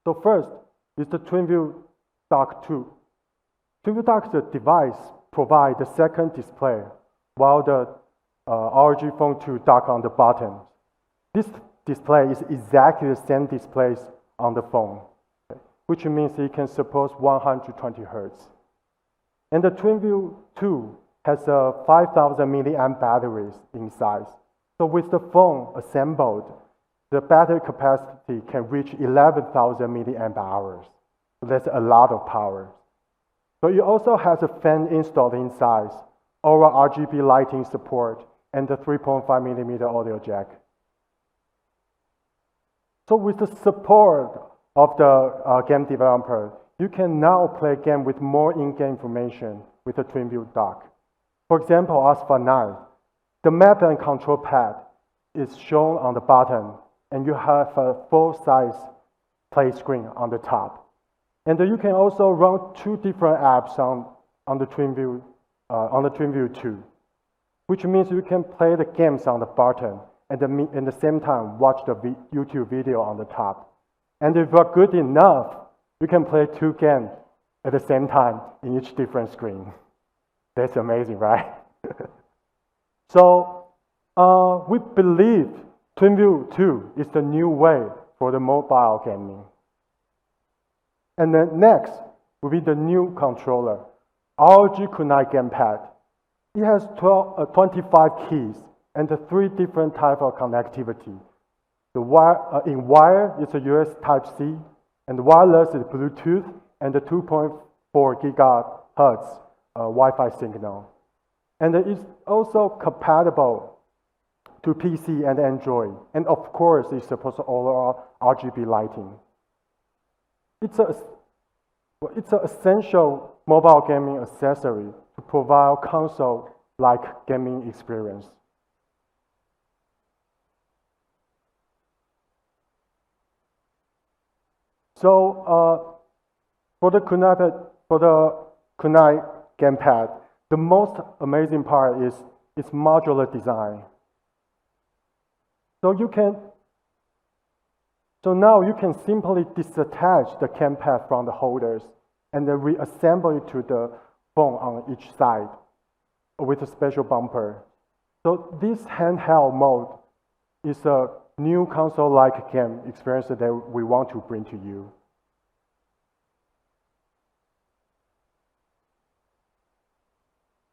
So first is the TwinView Dock 2. TwinView Dock, the device, provides the second display, while the ROG Phone II dock on the bottom. This display is exactly the same displays on the phone, which means it can support 120 Hertz. And the TwinView 2 has a 5,000 milliamp batteries inside. So with the phone assembled, the battery capacity can reach 11,000 milliamp hours. So that's a lot of power. So it also has a fan installed inside, our RGB lighting support, and the 3.5mm audio jack. So with the support of the game developer, you can now play game with more in-game information with the TwinView dock. For example, as for now, the map and control pad is shown on the bottom, and you have a full-size play screen on the top. And you can also run two different apps on the TwinView 2, which means you can play the games on the bottom and at the same time watch the YouTube video on the top. And if you're good enough, you can play two games at the same time in each different screen. That's amazing, right? So we believe TwinView 2 is the new way for the mobile gaming. And then next will be the new controller, ROG Kunai Gamepad. It has 25 keys and the 3 different types of connectivity. The in wire, it's a US Type-C, and wireless is Bluetooth and the 2.4 gigahertz Wi-Fi signal. And it's also compatible to PC and Android. And of course, it supports all RGB lighting. It's an essential mobile gaming accessory to provide console-like gaming experience. So for the Kunai Gamepad, the most amazing part is its modular design. So now you can simply disattach the gamepad from the holders and then reassemble it to the phone on each side with a special bumper. So this handheld mode is a new console-like game experience that we want to bring to you.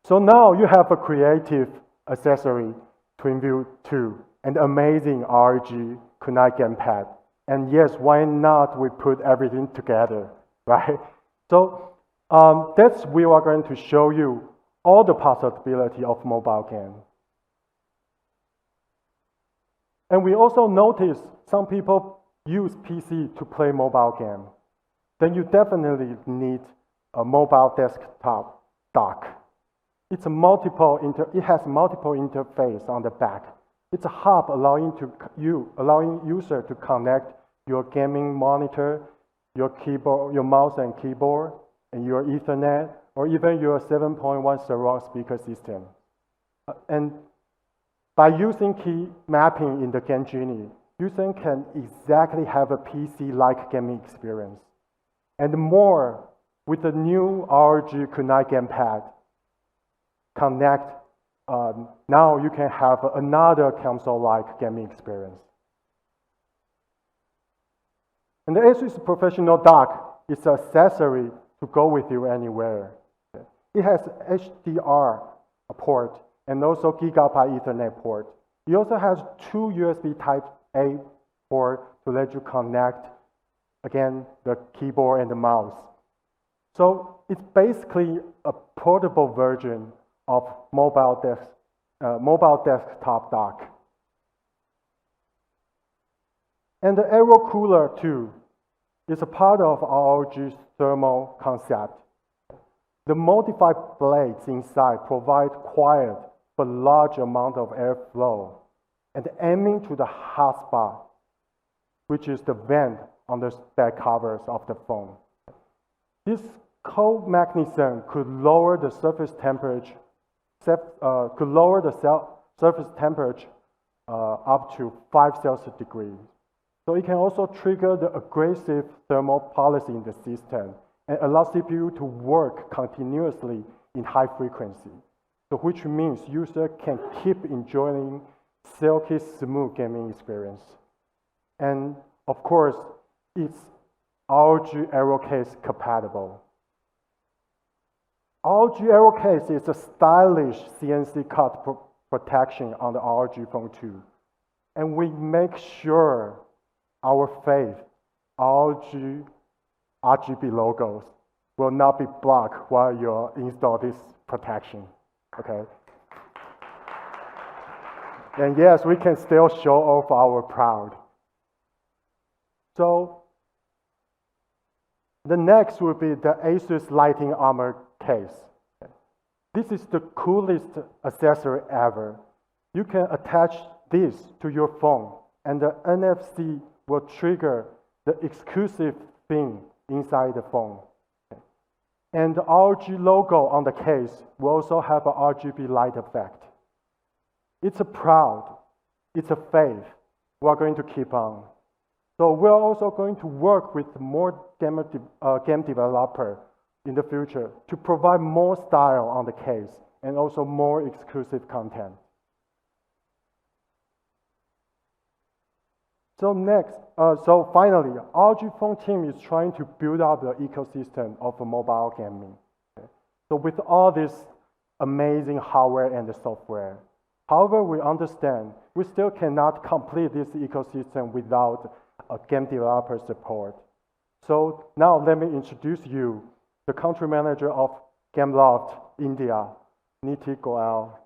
So now you have a creative accessory TwinView 2 and amazing ROG Kunai Gamepad. And yes, why not we put everything together, right? So that's we are going to show you all the possibility of mobile game. And we also notice some people use PC to play mobile game. Then you definitely need a mobile desktop dock. It has multiple interface on the back. It's a hub allowing user to connect your gaming monitor, your keyboard, your mouse and keyboard, and your Ethernet, or even your 7.1 surround speaker system. And by using key mapping in the Game Genie, user can exactly have a PC-like gaming experience. And more, with the new ROG Kunai Gamepad, Connect, now you can have another console-like gaming experience. And the Asus Professional Dock is an accessory to go with you anywhere. It has HDR port and also Gigabyte Ethernet port. It also has 2 USB Type-A port to let you connect, again, the keyboard and the mouse. So it's basically a portable version of mobile desktop dock. And the aero cooler too is a part of ROG's thermal concept. The modified blades inside provide quiet but large amount of airflow and aiming to the hot spot, which is the vent on the back covers of the phone. This cold mechanism could lower the surface temperature up to 5 Celsius degrees. So it can also trigger the aggressive thermal policy in the system and allow CPU to work continuously in high frequency. So which means user can keep enjoying silky smooth gaming experience. And of course, it's ROG Aero Case compatible. ROG Aero Case is a stylish CNC cut protection on the ROG Phone II. And we make sure our faith, ROG RGB logos, will not be blocked while you install this protection, okay? And yes, we can still show off our proud. So the next will be the Asus Lighting Armor case. This is the coolest accessory ever. You can attach this to your phone and the NFC will trigger the exclusive thing inside the phone. And the ROG logo on the case will also have a RGB light effect. It's a proud, it's a faith we're going to keep on. So we're also going to work with more game developer in the future to provide more style on the case and also more exclusive content. So next, so finally, ROG Phone team is trying to build up the ecosystem of mobile gaming. Okay? So with all this amazing hardware and the software, however, we understand we still cannot complete this ecosystem without a game developer support. So now let me introduce you the country manager of Gameloft India, Niti Goel.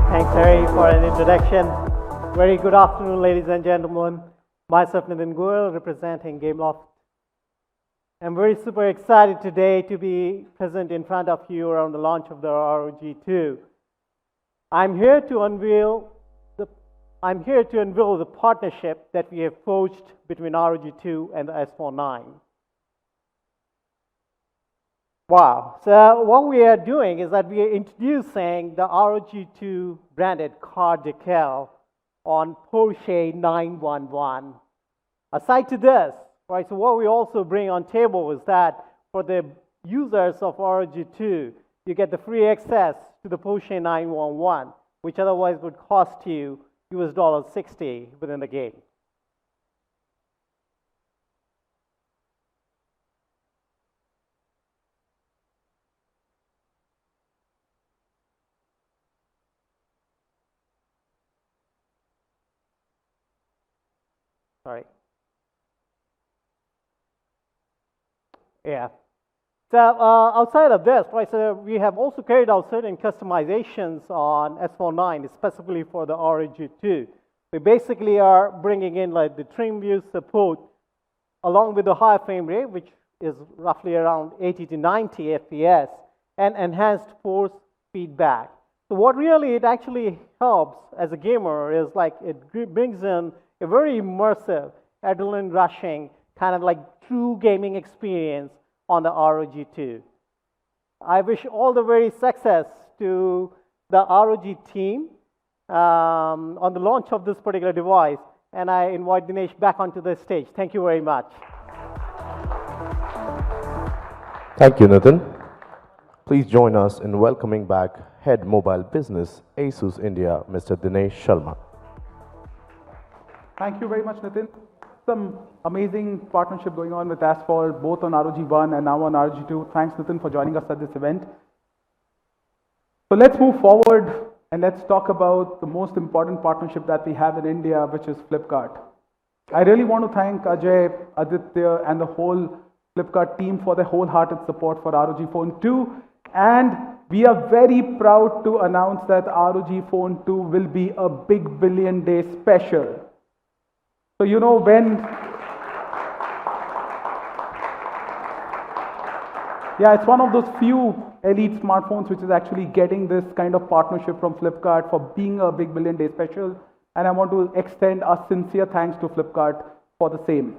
Thanks, Harry, for an introduction. Very good afternoon, ladies and gentlemen. Myself, Nitin Goel, representing Gameloft. I'm very super excited today to be present in front of you around the launch of the ROG 2. I'm here to unveil the partnership that we have forged between ROG 2 and the S4 9. Wow. So what we are doing is that we are introducing the ROG 2 branded car decal on Porsche 911. Aside to this, right, so what we also bring on table is that for the users of ROG 2, you get the free access to the Porsche 911, which otherwise would cost you $60 within the game. Sorry. Yeah. So outside of this, right, so we have also carried out certain customizations on S49, specifically for the ROG 2. We basically are bringing in like the trim view support along with the higher frame rate, which is roughly around 80 to 90 FPS, and enhanced force feedback. So what really it actually helps as a gamer is like it brings in a very immersive, adrenaline rushing, kind of like true gaming experience on the ROG 2. I wish all the very success to the ROG team on the launch of this particular device, and I invite Dinesh back onto the stage. Thank you very much. Thank you, Nitin. Please join us in welcoming back Head Mobile Business, ASUS India, Mr. Dinesh Sharma. Thank you very much, Nitin. Some amazing partnership going on with Asphalt, both on ROG 1 and now on ROG 2. Thanks, Nitin, for joining us at this event. So let's move forward and let's talk about the most important partnership that we have in India, which is Flipkart. I really want to thank Ajay, Aditya, and the whole Flipkart team for their wholehearted support for ROG Phone 2. And we are very proud to announce that ROG Phone 2 will be a Big Billion Day special. So, you know, it's one of those few elite smartphones which is actually getting this kind of partnership from Flipkart for being a Big Billion Day special. And I want to extend our sincere thanks to Flipkart for the same.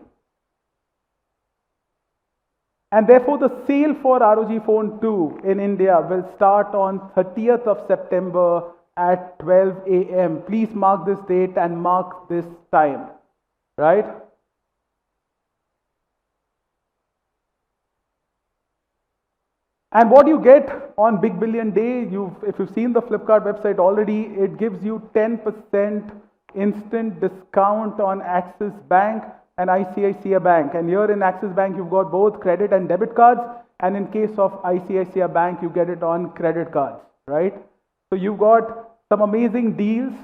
And therefore, the sale for ROG Phone 2 in India will start on 30th of September at 12 a.m. Please mark this date and mark this time. Right? And what you get on Big Billion Day, if you've seen the Flipkart website already, it gives you 10% instant discount on Axis Bank and ICICI Bank. And here in Axis Bank, you've got both credit and debit cards. And in case of ICICI Bank, you get it on credit cards, right? So you've got some amazing deals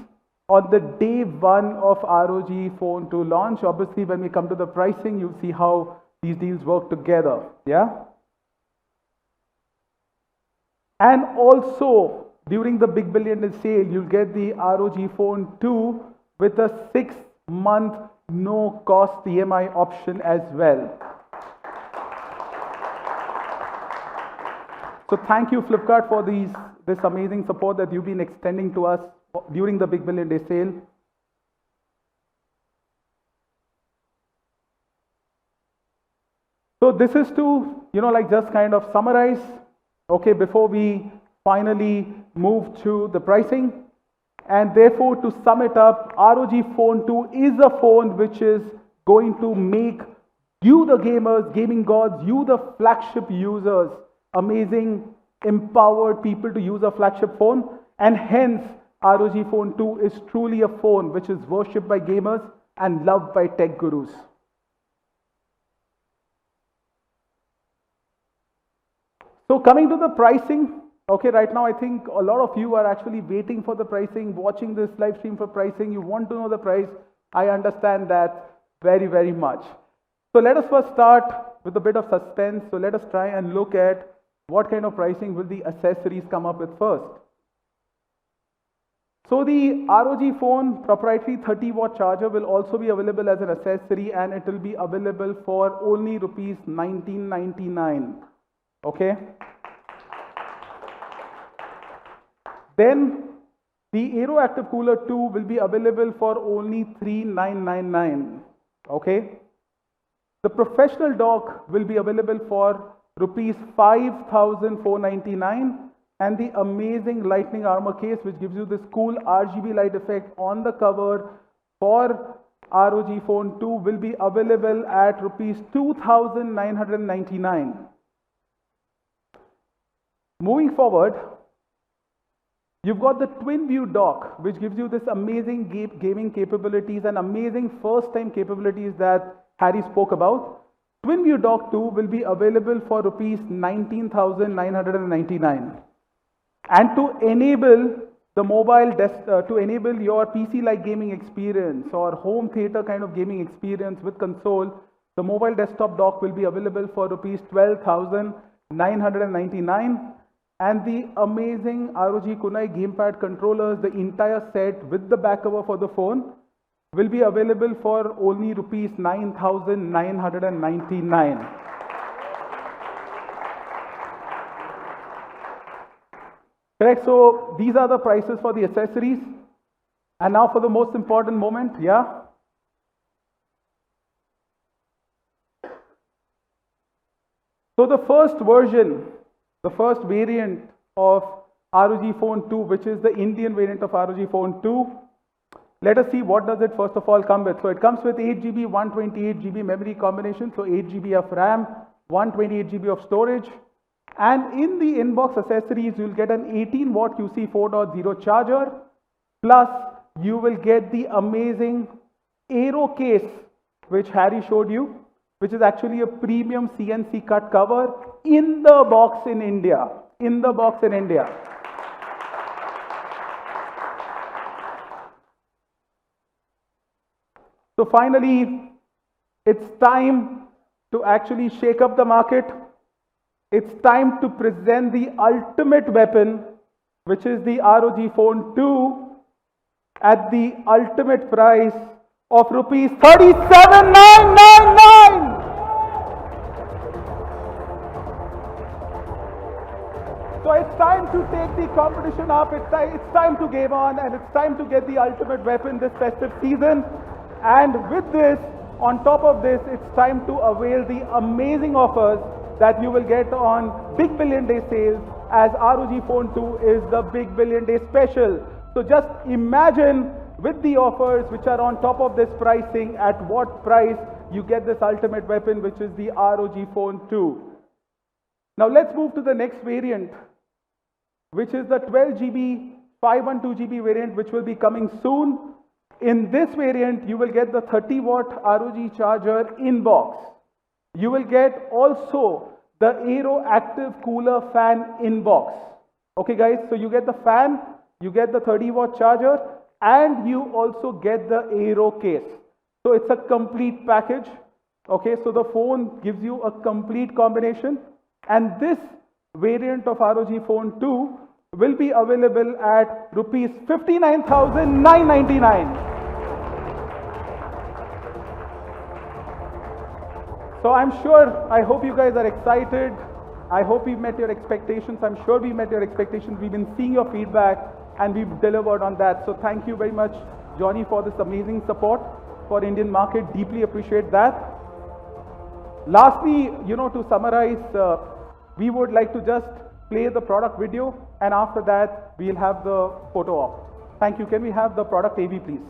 on the day one of ROG Phone 2 launch. Obviously, when we come to the pricing, you'll see how these deals work together, yeah? And also, during the Big Billion Day sale, you'll get the ROG Phone 2 with a 6-month no-cost EMI option as well. So thank you, Flipkart, for this amazing support that you've been extending to us during the Big Billion Day sale. So this is to, just kind of summarize, okay, before we finally move to the pricing. And therefore, to sum it up, ROG Phone 2 is a phone which is going to make you, the gamers, gaming gods, you, the flagship users, amazing, empowered people to use a flagship phone. And hence, ROG Phone II is truly a phone which is worshipped by gamers and loved by tech gurus. So coming to the pricing, okay, right now I think a lot of you are actually waiting for the pricing, watching this live stream for pricing. You want to know the price. I understand that very, very much. So let us first start with a bit of suspense. So let us try and look at what kind of pricing will the accessories come up with first. So the ROG Phone proprietary 30-watt charger will also be available as an accessory, and it will be available for only rupees 1999. Okay. Then the Aero Active Cooler 2 will be available for only 3999. Okay. The professional dock will be available for rupees 5499, and the amazing lightning armor case, which gives you this cool RGB light effect on the cover for ROG Phone 2, will be available at rupees 2999. Moving forward, you've got the twin view dock, which gives you this amazing gaming capabilities and amazing first time capabilities that Harry spoke about. Twin view dock 2 will be available for rupees 19,999. And to enable the to enable your PC like gaming experience or home theater kind of gaming experience with console, the mobile desktop dock will be available for rupees 12,999. And the amazing ROG Kunai gamepad controllers, the entire set with the back cover for the phone, will be available for only rupees 9,999. Correct. So these are the prices for the accessories. And now for the most important moment, yeah. So the first version, the first variant of ROG Phone 2, which is the Indian variant of ROG Phone 2. Let us see what does it first of all come with. So it comes with 8GB, 128GB memory combination. So 8GB of RAM, 128GB of storage. And in the inbox accessories, you'll get an 18-watt QC 4.0 charger. Plus, you will get the amazing Aero case, which Harry showed you, which is actually a premium CNC cut cover in the box in India. In the box in India. So finally, it's time to actually shake up the market. It's time to present the ultimate weapon, which is the ROG Phone 2 at the ultimate price of rupees 37,999. So it's time to take the competition up. It's time to game on, and it's time to get the ultimate weapon this festive season. And with this, on top of this, it's time to avail the amazing offers that you will get on Big Billion Day sales, as ROG Phone 2 is the Big Billion Day special. So just imagine with the offers which are on top of this pricing, at what price you get this ultimate weapon, which is the ROG Phone 2. Now let's move to the next variant, which is the 12GB, 512GB variant, which will be coming soon. In this variant, you will get the 30-watt ROG charger in box. You will get also the Aero Active Cooler fan in box. Okay guys, so you get the fan, you get the 30-watt charger, and you also get the Aero case. So it's a complete package. Okay, so the phone gives you a complete combination, and this variant of ROG Phone 2 will be available at rupees 59,999. So I'm sure, I hope you guys are excited. I hope we've met your expectations. I'm sure we met your expectations. We've been seeing your feedback and we've delivered on that. So thank you very much, Johnny, for this amazing support for Indian market. Deeply appreciate that. Lastly, to summarize, we would like to just play the product video, and after that, we'll have the photo op. Thank you. Can we have the product AV, please?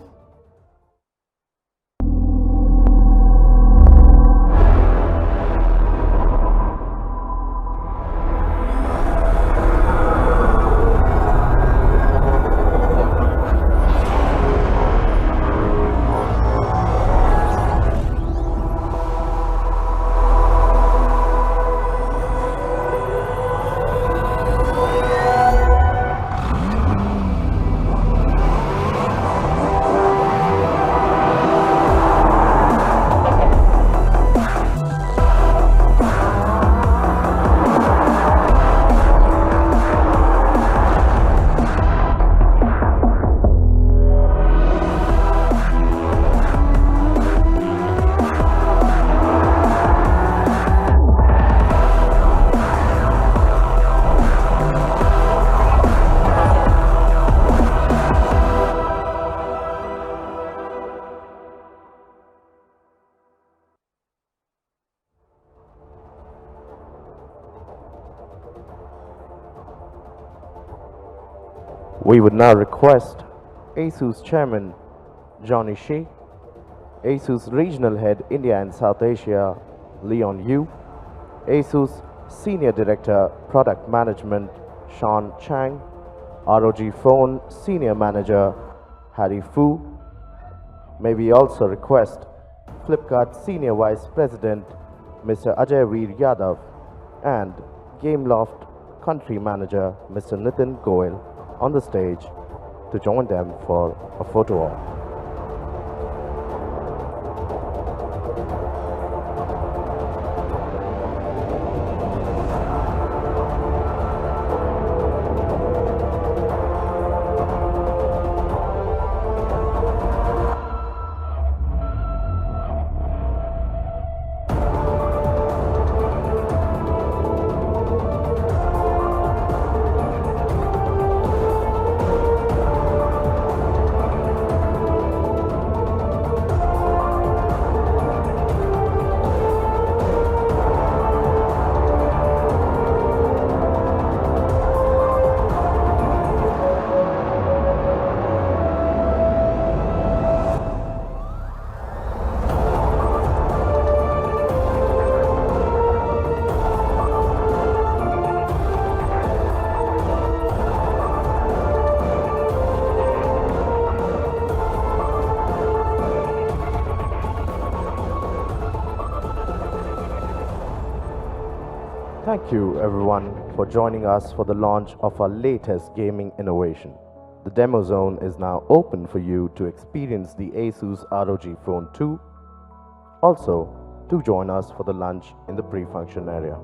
We would now request ASUS Chairman Johnny Shi, ASUS Regional Head India and South Asia Leon Yu, ASUS Senior Director Product Management Sean Chang, ROG Phone Senior Manager Harry Fu. May we also request Flipkart Senior Vice President Mr. Ajay Veer Yadav and Gameloft Country Manager Mr. Nitin Goel on the stage to join them for a photo op. Thank you everyone for joining us for the launch of our latest gaming innovation. The demo zone is now open for you to experience the ASUS ROG Phone II. Also, do join us for the lunch in the pre-function area.